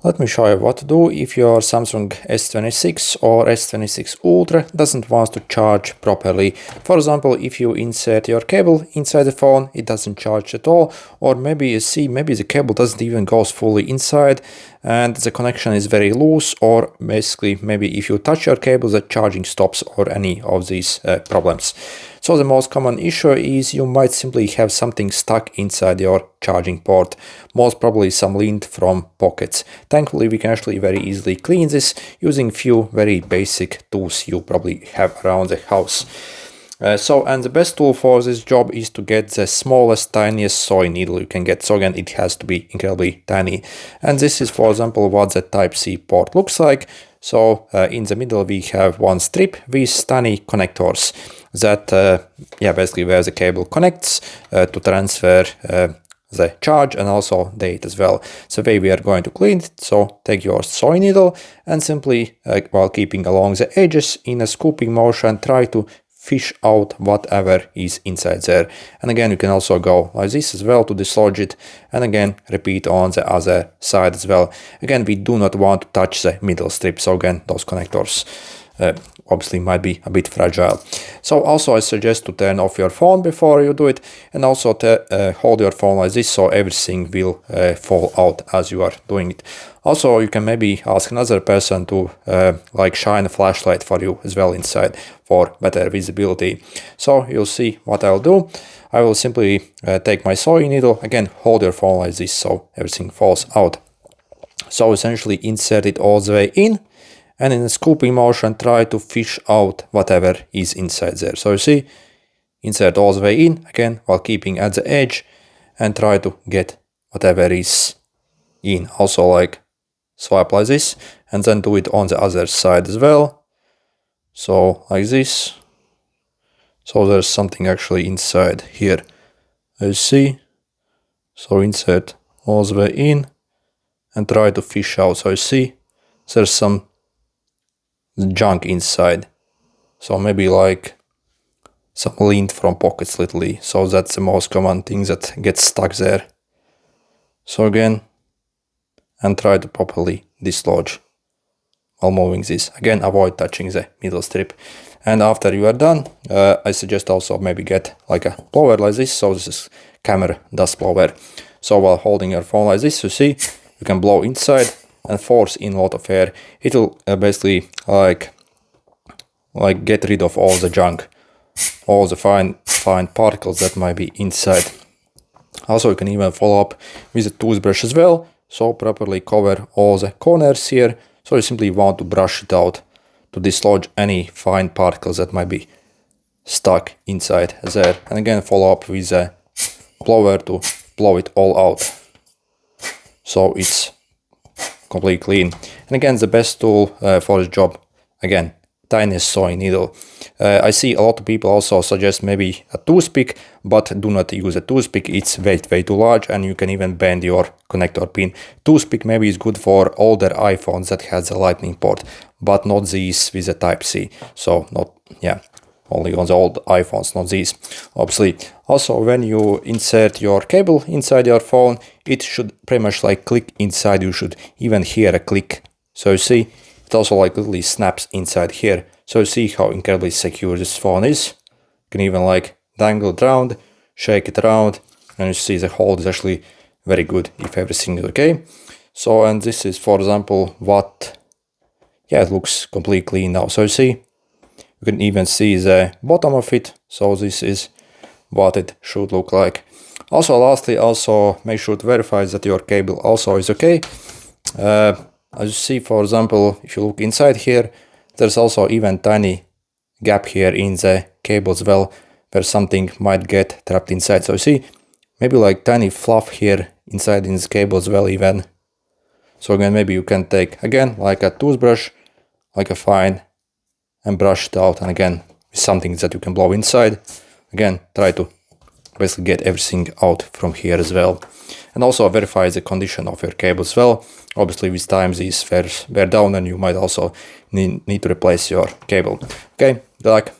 Let me show you what to do if your Samsung S26 or S26 Ultra doesn't want to charge properly. For example, if you insert your cable inside the phone, it doesn't charge at all, or maybe you see maybe the cable doesn't even go fully inside and the connection is very loose, or basically maybe if you touch your cable the charging stops, or any of these problems. So the most common issue is you might simply have something stuck inside your charging port, most probably some lint from pockets. Thankfully we can actually very easily clean this using few very basic tools you probably have around the house. And the best tool for this job is to get the smallest, tiniest soy needle you can get. So again, it has to be incredibly tiny. And this is, for example, what the Type-C port looks like. So in the middle we have one strip with tiny connectors that basically where the cable connects to transfer the charge and also data as well. So the way we are going to clean it, so take your soy needle and simply while keeping along the edges in a scooping motion, try to fish out whatever is inside there. And again, you can also go like this as well to dislodge it, and again repeat on the other side as well. Again, we do not want to touch the middle strip, so again those connectors obviously might be a bit fragile. So also I suggest to turn off your phone before you do it, and also to hold your phone like this so everything will fall out as you are doing it. Also you can maybe ask another person to like shine a flashlight for you as well inside for better visibility. So you'll see what I'll do. I will simply take my soy needle, again hold your phone like this so everything falls out. So essentially insert it all the way in, and in a scooping motion try to fish out whatever is inside there. So you see, insert all the way in, again while keeping at the edge, and try to get whatever is in. Also like swipe like this, and then do it on the other side as well. So like this. So there's something actually inside here, you see. So insert all the way in and try to fish out. So you see there's some junk inside, so maybe like some lint from pockets literally. So that's the most common thing that gets stuck there. So again, and try to properly dislodge while moving this. Again, avoid touching the middle strip. And after you are done, I suggest also maybe get like a blower like this. So this is camera dust blower. So while holding your phone like this, you see you can blow inside and force in a lot of air. It will basically like get rid of all the junk, all the fine particles that might be inside. Also you can even follow up with a toothbrush as well, so properly cover all the corners here. So you simply want to brush it out to dislodge any fine particles that might be stuck inside there, and again follow up with a blower to blow it all out so it's completely clean. And again, the best tool for this job, again, tiniest soy needle. I see a lot of people also suggest maybe a toothpick, but do not use a toothpick. It's way too large and you can even bend your connector pin. Toothpick maybe is good for older iPhones that has a lightning port, but not these with a Type-C. So not, only on the old iPhones, not these, obviously. Also, when you insert your cable inside your phone, it should pretty much like click inside. You should even hear a click. So you see, it also like literally snaps inside here. So you see how incredibly secure this phone is. You can even like dangle it around, shake it around, and you see the hold is actually very good if everything is okay. So, and this is, for example, what, it looks completely clean now. So you see, you can even see the bottom of it. So this is what it should look like. Also, lastly, also make sure to verify that your cable also is okay. As you see, for example, if you look inside here, there's also even tiny gap here in the cable as well, where something might get trapped inside. So you see, maybe like tiny fluff here inside in this cable as well even. So again, maybe you can take, again, like a toothbrush, like a fine, and brush it out, and again with something that you can blow inside. Again, try to basically get everything out from here as well, and also verify the condition of your cable as well. Obviously with time these wear down and you might also need to replace your cable. Okay, good luck.